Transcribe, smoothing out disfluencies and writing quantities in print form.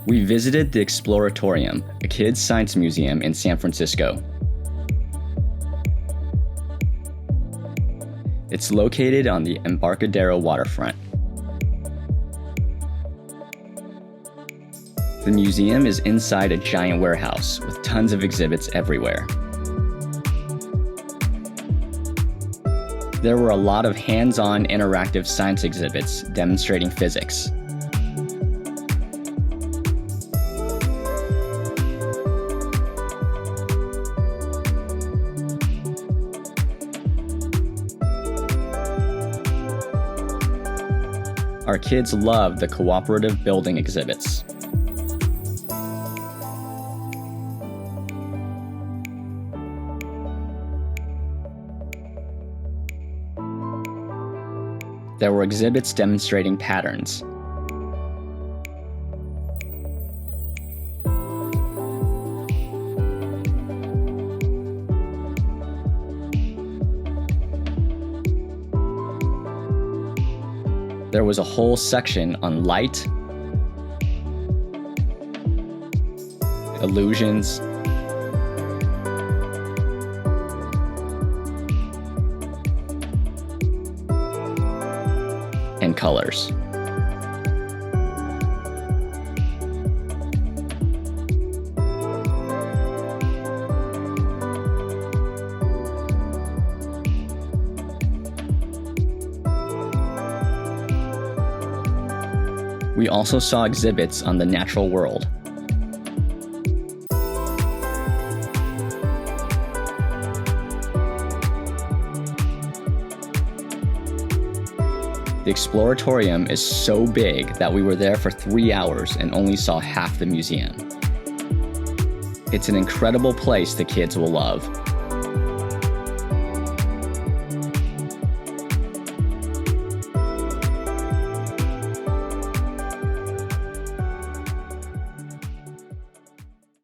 We visited the Exploratorium, a kids' science museum in San Francisco. It's located on the Embarcadero waterfront. The museum is inside a giant warehouse with tons of exhibits everywhere. There were a lot of hands-on interactive science exhibits demonstrating physics. Our kids loved the cooperative building exhibits. There were exhibits demonstrating patterns. There was a whole section on light, illusions, and colors. We also saw exhibits on the natural world. The Exploratorium is so big that we were there for 3 hours and only saw half the museum. It's an incredible place the kids will love.